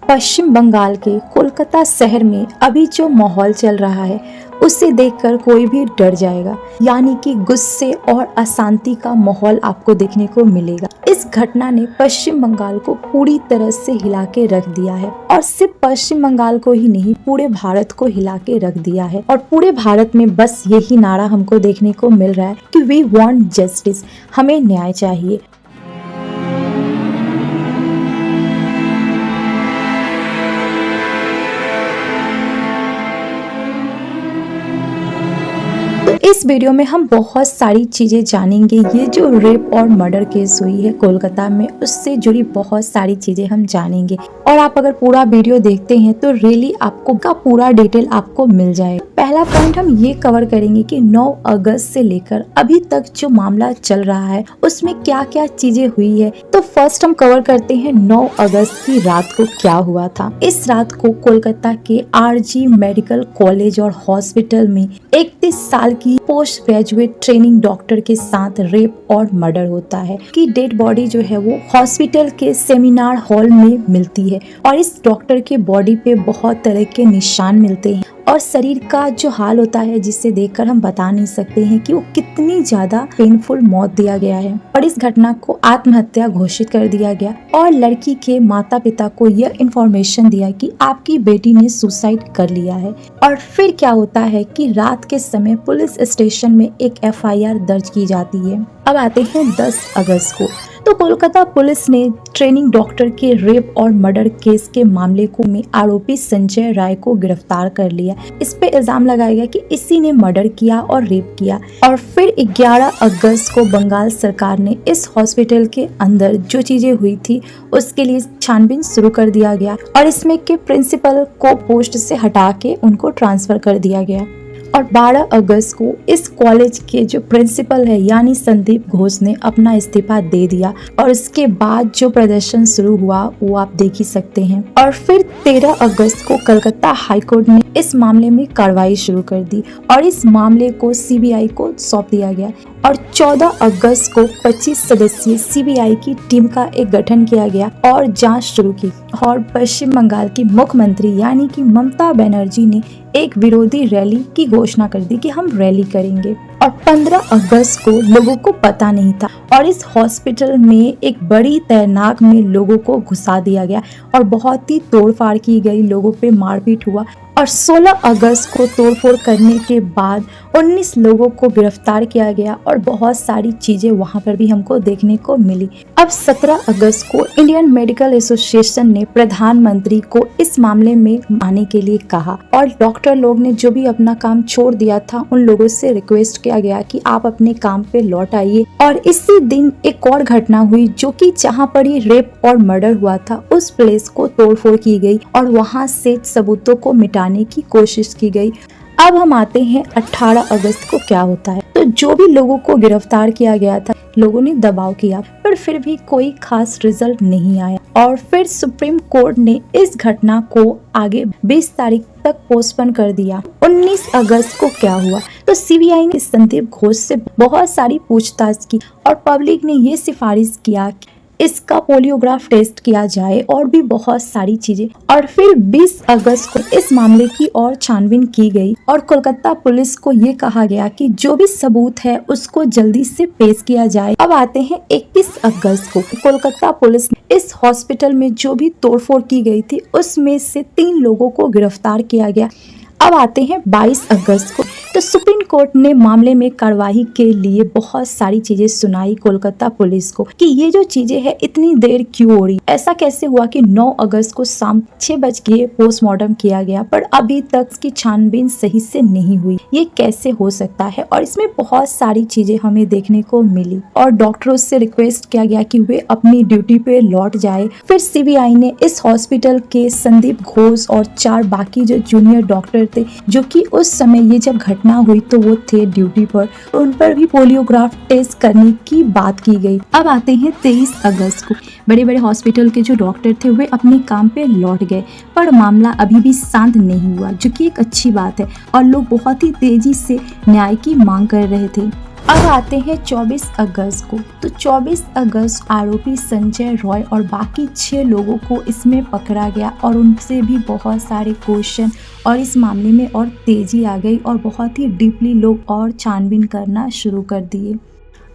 पश्चिम बंगाल के कोलकाता शहर में अभी जो माहौल चल रहा है उसे देखकर कोई भी डर जाएगा, यानी कि गुस्से और अशांति का माहौल आपको देखने को मिलेगा। इस घटना ने पश्चिम बंगाल को पूरी तरह से हिला के रख दिया है और सिर्फ पश्चिम बंगाल को ही नहीं, पूरे भारत को हिला के रख दिया है। और पूरे भारत में बस यही नारा हमको देखने को मिल रहा है कि वी वांट जस्टिस, हमें न्याय चाहिए। इस वीडियो में हम बहुत सारी चीजें जानेंगे। ये जो रेप और मर्डर केस हुई है कोलकाता में, उससे जुड़ी बहुत सारी चीजें हम जानेंगे। और आप अगर पूरा वीडियो देखते हैं तो रियली आपको का पूरा डिटेल आपको मिल जाएगा। पहला पॉइंट हम ये कवर करेंगे कि 9 अगस्त से लेकर अभी तक जो मामला चल रहा है उसमें क्या क्या चीजें हुई है। तो फर्स्ट हम कवर करते हैं 9 अगस्त की रात को क्या हुआ था। इस रात को कोलकाता के आरजी मेडिकल कॉलेज और हॉस्पिटल में 31 साल की पोस्ट ग्रेजुएट ट्रेनिंग डॉक्टर के साथ रेप और मर्डर होता है कि डेड बॉडी जो है वो हॉस्पिटल के सेमिनार हॉल में मिलती है और इस डॉक्टर के बॉडी पे बहुत तरह के निशान मिलते हैं और शरीर का जो हाल होता है जिसे देखकर हम बता नहीं सकते हैं कि वो कितनी ज्यादा पेनफुल मौत दिया गया है। और इस घटना को आत्महत्या घोषित कर दिया गया और लड़की के माता पिता को यह इंफॉर्मेशन दिया कि आपकी बेटी ने सुसाइड कर लिया है। और फिर क्या होता है कि रात के समय पुलिस स्टेशन में एक FIR दर्ज की जाती है। अब आते हैं 10 अगस्त को। तो कोलकाता पुलिस ने ट्रेनिंग डॉक्टर के रेप और मर्डर केस के मामले को में आरोपी संजय राय को गिरफ्तार कर लिया। इस पे इल्जाम लगाया गया कि इसी ने मर्डर किया और रेप किया। और फिर 11 अगस्त को बंगाल सरकार ने इस हॉस्पिटल के अंदर जो चीजें हुई थी उसके लिए छानबीन शुरू कर दिया गया और इसमें के प्रिंसिपल को पोस्ट से हटा के उनको ट्रांसफर कर दिया गया। और 12 अगस्त को इस कॉलेज के जो प्रिंसिपल है यानी संदीप घोष ने अपना इस्तीफा दे दिया और उसके बाद जो प्रदर्शन शुरू हुआ वो आप देख ही सकते हैं। और फिर 13 अगस्त को कलकत्ता हाईकोर्ट ने इस मामले में कार्रवाई शुरू कर दी और इस मामले को CBI को सौंप दिया गया। और 14 अगस्त को 25 सदस्यीय CBI की टीम का एक गठन किया गया और जांच शुरू की। और पश्चिम बंगाल की मुख्यमंत्री यानी कि ममता बनर्जी ने एक विरोधी रैली की घोषणा कर दी कि हम रैली करेंगे। और 15 अगस्त को लोगों को पता नहीं था और इस हॉस्पिटल में एक बड़ी तैनाक में लोगों को घुसा दिया गया और बहुत ही तोड़फाड़ की गई, लोगों पे मारपीट हुआ। और 16 अगस्त को तोड़फोड़ करने के बाद 19 लोगों को गिरफ्तार किया गया और बहुत सारी चीजें वहां पर भी हमको देखने को मिली। अब 17 अगस्त को इंडियन मेडिकल एसोसिएशन ने प्रधानमंत्री को इस मामले में आने के लिए कहा और डॉक्टर लोग ने जो भी अपना काम छोड़ दिया था उन लोगों से रिक्वेस्ट किया गया कि आप अपने काम पे लौट आइए। और इसी दिन एक और घटना हुई जो कि जहां पर ये रेप और मर्डर हुआ था उस प्लेस को तोड़फोड़ की गई और वहां से सबूतों को मिटाने की कोशिश की गई। अब हम आते हैं 18 अगस्त को क्या होता है। तो जो भी लोगों को गिरफ्तार किया गया था लोगों ने दबाव किया पर फिर भी कोई खास रिजल्ट नहीं आया और फिर सुप्रीम कोर्ट ने इस घटना को आगे 20 तारीख तक पोस्टपोन कर दिया। 19 अगस्त को क्या हुआ तो CBI ने संदीप घोष से बहुत सारी पूछताछ की और पब्लिक ने ये सिफारिश किया कि इसका पोलियोग्राफ टेस्ट किया जाए और भी बहुत सारी चीजें। और फिर 20 अगस्त को इस मामले की और छानबीन की गई और कोलकाता पुलिस को ये कहा गया कि जो भी सबूत है उसको जल्दी से पेश किया जाए। अब आते हैं 21 अगस्त को। कोलकाता पुलिस ने इस हॉस्पिटल में जो भी तोड़फोड़ की गई थी उसमें से 3 लोगों को गिरफ्तार किया गया। अब आते हैं 22 अगस्त को। तो सुप्रीम कोर्ट ने मामले में कार्रवाई के लिए बहुत सारी चीजें सुनाई कोलकाता पुलिस को कि ये जो चीजें है इतनी देर क्यों हो रही, ऐसा कैसे हुआ कि 9 अगस्त को शाम 6 बजे पोस्टमार्टम किया गया पर अभी तक इसकी छानबीन सही से नहीं हुई, ये कैसे हो सकता है। और इसमें बहुत सारी चीजें हमें देखने को मिली और डॉक्टरों से रिक्वेस्ट किया गया कि वे अपनी ड्यूटी पे लौट जाए। फिर CBI ने इस हॉस्पिटल के संदीप घोष और 4 बाकी जो जूनियर डॉक्टर थे जो कि उस समय ये जब घटना हुई तो वो थे ड्यूटी पर, उन पर भी पोलियोग्राफ टेस्ट करने की बात की गई। अब आते हैं 23 अगस्त को। बड़े बड़े हॉस्पिटल के जो डॉक्टर थे वे अपने काम पे लौट गए पर मामला अभी भी शांत नहीं हुआ, जो कि एक अच्छी बात है और लोग बहुत ही तेजी से न्याय की मांग कर रहे थे। अब आते हैं 24 अगस्त को। तो 24 अगस्त आरोपी संजय रॉय और बाकी 6 लोगों को इसमें पकड़ा गया और उनसे भी बहुत सारे क्वेश्चन और इस मामले में और तेजी आ गई और बहुत ही डीपली लोग और छानबीन करना शुरू कर दिए।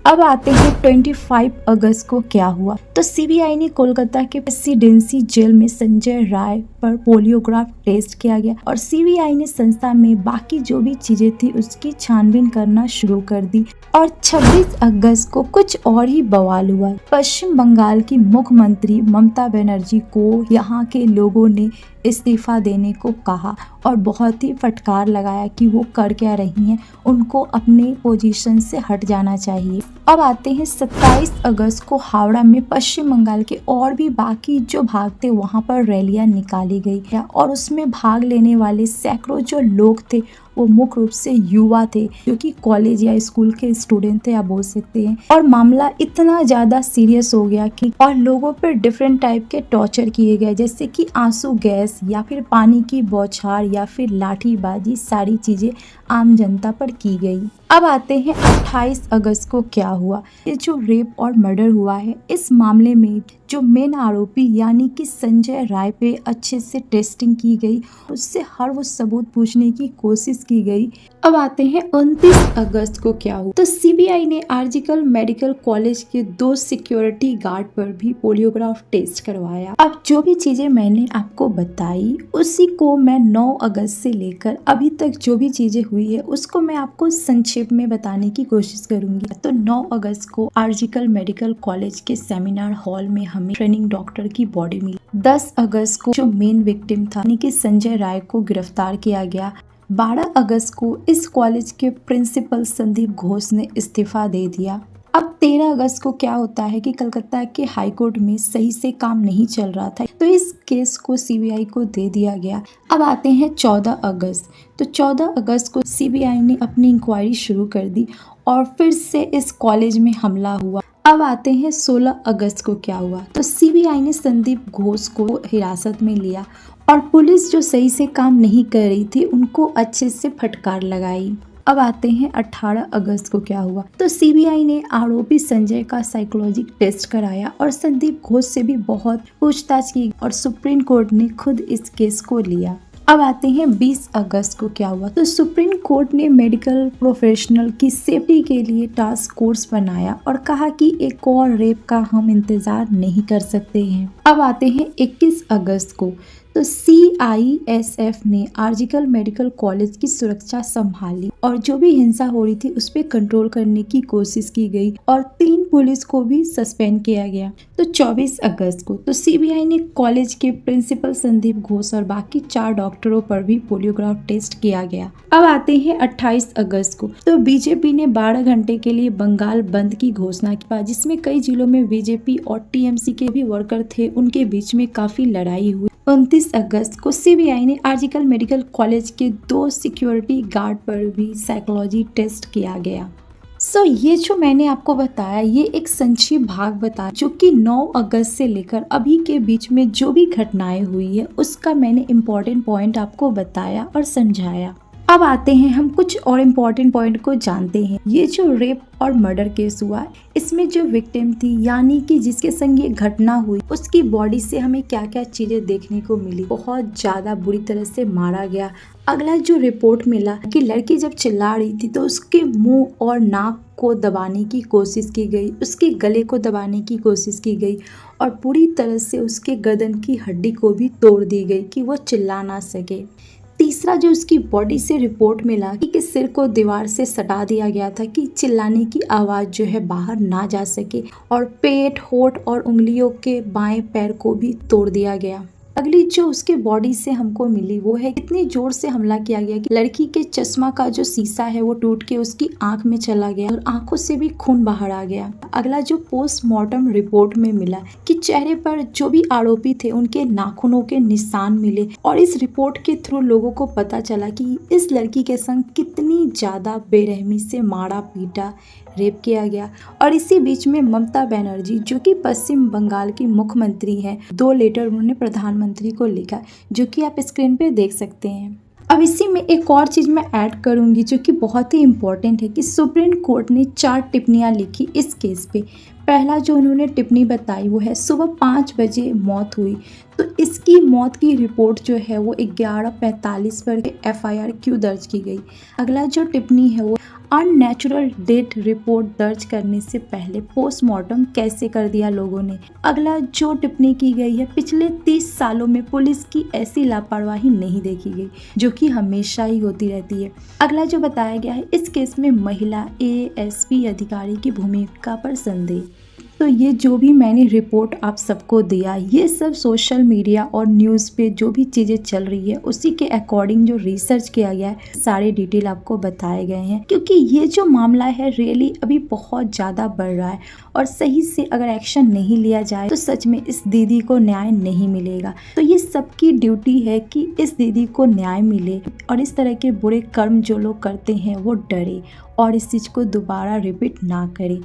अब आते हैं 25 अगस्त को क्या हुआ। तो सीबीआई ने कोलकाता के प्रेसिडेंसी जेल में संजय राय पर पोलियोग्राफ टेस्ट किया गया और सीबीआई ने संस्था में बाकी जो भी चीजें थी उसकी छानबीन करना शुरू कर दी। और 26 अगस्त को कुछ और ही बवाल हुआ। पश्चिम बंगाल की मुख्यमंत्री ममता बनर्जी को यहाँ के लोगों ने इस्तीफा देने को कहा और बहुत ही फटकार लगाया कि वो कर क्या रही हैं, उनको अपने पोजीशन से हट जाना चाहिए। अब आते हैं 27 अगस्त को हावड़ा में पश्चिम बंगाल के और भी बाकी जो भाग थे वहाँ पर रैलियां निकाली गई है और उसमें भाग लेने वाले सैकड़ों जो लोग थे वो मुख्य रूप से युवा थे जो कि कॉलेज या स्कूल के स्टूडेंट थे आप बोल सकते हैं। और मामला इतना ज्यादा सीरियस हो गया कि और लोगों पर डिफरेंट टाइप के टॉर्चर किए गए, जैसे कि आंसू गैस या फिर पानी की बौछार या फिर लाठीबाजी, सारी चीजें आम जनता पर की गई। अब आते हैं 28 अगस्त को क्या हुआ। ये जो रेप और मर्डर हुआ है इस मामले में जो मेन आरोपी यानी कि संजय राय पे अच्छे से टेस्टिंग की गई, उससे हर वो सबूत पूछने की कोशिश की गई। अब आते हैं 29 अगस्त को क्या हुआ। तो सीबीआई ने आरजीकर मेडिकल कॉलेज के 2 सिक्योरिटी गार्ड पर भी पोलियोग्राफ टेस्ट करवाया। अब जो भी चीजें मैंने आपको बताई उसी को मैं 9 अगस्त से लेकर अभी तक जो भी चीजें हुई है उसको मैं आपको संक्षेप में बताने की कोशिश करूंगी। तो 9 अगस्त को आरजीकर मेडिकल कॉलेज के सेमिनार हॉल में हमें ट्रेनिंग डॉक्टर की बॉडी मिली। 10 अगस्त को जो मेन विक्टिम था यानी कि संजय राय को गिरफ्तार किया गया। 12 अगस्त को इस कॉलेज के प्रिंसिपल संदीप घोष ने इस्तीफा दे दिया। अब 13 अगस्त को क्या होता है कि कलकत्ता के हाई कोर्ट में सही से काम नहीं चल रहा था तो इस केस को सीबीआई को दे दिया गया। अब आते हैं 14 अगस्त। तो 14 अगस्त को सीबीआई ने अपनी इंक्वायरी शुरू कर दी और फिर से इस कॉलेज में हमला हुआ। अब आते हैं 16 अगस्त को क्या हुआ। तो सीबीआई ने संदीप घोष को हिरासत में लिया और पुलिस जो सही से काम नहीं कर रही थी उनको अच्छे से फटकार लगाई। अब आते हैं 18 अगस्त को क्या हुआ। तो सीबीआई ने आरोपी संजय का साइकोलॉजिक टेस्ट कराया और संदीप घोष से भी बहुत पूछताछ की और सुप्रीम कोर्ट ने खुद इस केस को लिया। अब आते हैं 20 अगस्त को क्या हुआ। तो सुप्रीम कोर्ट ने मेडिकल प्रोफेशनल की सेफ्टी के लिए टास्क फोर्स बनाया और कहा कि एक और रेप का हम इंतजार नहीं कर सकते हैं। अब आते हैं 21 अगस्त को। तो CISF ने आरजीकर मेडिकल कॉलेज की सुरक्षा संभाली और जो भी हिंसा हो रही थी उस पर कंट्रोल करने की कोशिश की गई और 3 पुलिस को भी सस्पेंड किया गया। तो 24 अगस्त को तो सीबीआई ने कॉलेज के प्रिंसिपल संदीप घोष और बाकी 4 डॉक्टरों पर भी पोलियोग्राफ टेस्ट किया गया। अब आते हैं 28 अगस्त को। तो बीजेपी ने 12 घंटे के लिए बंगाल बंद की घोषणा की जिसमें कई जिलों में बीजेपी और टीएमसी के भी वर्कर थे, उनके बीच में काफी लड़ाई हुई। 29 अगस्त को सीबीआई ने आरजीकर मेडिकल कॉलेज के 2 सिक्योरिटी गार्ड पर भी साइकोलॉजी टेस्ट किया गया। ये जो मैंने आपको बताया ये एक संक्षिप्त भाग बताया जो कि 9 अगस्त से लेकर अभी के बीच में जो भी घटनाएं हुई है उसका मैंने इम्पोर्टेंट पॉइंट आपको बताया और समझाया। अब आते हैं हम कुछ और इम्पोर्टेंट पॉइंट को जानते हैं। ये जो रेप और मर्डर केस हुआ इसमें जो विक्टिम थी यानी कि जिसके संग ये घटना हुई उसकी बॉडी से हमें क्या क्या चीजें देखने को मिली। बहुत ज्यादा बुरी तरह से मारा गया। अगला जो रिपोर्ट मिला कि लड़की जब चिल्ला रही थी तो उसके मुंह और नाक को दबाने की कोशिश की गई, उसके गले को दबाने की कोशिश की गई और पूरी तरह से उसके गर्दन की हड्डी को भी तोड़ दी गई कि वो चिल्ला ना सके। तीसरा जो उसकी बॉडी से रिपोर्ट मिला कि सिर को दीवार से सटा दिया गया था कि चिल्लाने की आवाज़ जो है बाहर ना जा सके और पेट, होठ और उंगलियों के बाएं पैर को भी तोड़ दिया गया। अगली जो उसके बॉडी से हमको मिली वो है इतनी जोर से हमला किया गया कि लड़की के चश्मा का जो शीशा है वो टूट के उसकी आंख में चला गया और आंखों से भी खून बाहर आ गया। अगला जो पोस्टमार्टम रिपोर्ट में मिला कि चेहरे पर जो भी आरोपी थे उनके नाखूनों के निशान मिले और इस रिपोर्ट के थ्रू लोगों को पता चला कि इस लड़की के संग कितनी ज्यादा बेरहमी से मारा पीटा रेप किया गया। और इसी बीच में ममता बनर्जी जो कि पश्चिम बंगाल की मुख्यमंत्री हैं 2 लेटर उन्होंने प्रधानमंत्री को लिखा जो कि आप स्क्रीन पे देख सकते हैं। अब इसी में एक और चीज़ मैं ऐड करूँगी जो कि बहुत ही इम्पोर्टेंट है कि सुप्रीम कोर्ट ने 4 टिप्पणियाँ लिखी इस केस पे। पहला जो उन्होंने टिप्पणी बताई वो है सुबह 5 बजे मौत हुई, तो इसकी मौत की रिपोर्ट जो है वो 11:45 पर एफआईआर क्यों दर्ज की गई। अगला जो टिप्पणी है वो अननेचुरल डेथ रिपोर्ट दर्ज करने से पहले पोस्टमार्टम कैसे कर दिया लोगों ने। अगला जो टिप्पणी की गई है पिछले 30 सालों में पुलिस की ऐसी लापरवाही नहीं देखी गई जो कि हमेशा ही होती रहती है। अगला जो बताया गया है इस केस में महिला एएसपी अधिकारी की भूमिका पर संदेह। तो ये जो भी मैंने रिपोर्ट आप सबको दिया ये सब सोशल मीडिया और न्यूज़ पे जो भी चीज़ें चल रही है उसी के अकॉर्डिंग जो रिसर्च किया गया है सारे डिटेल आपको बताए गए हैं, क्योंकि ये जो मामला है रियली अभी बहुत ज़्यादा बढ़ रहा है और सही से अगर एक्शन नहीं लिया जाए तो सच में इस दीदी को न्याय नहीं मिलेगा। तो ये सबकी ड्यूटी है कि इस दीदी को न्याय मिले और इस तरह के बुरे कर्म जो लोग करते हैं वो डरे और इस चीज़ को दोबारा रिपीट ना करें।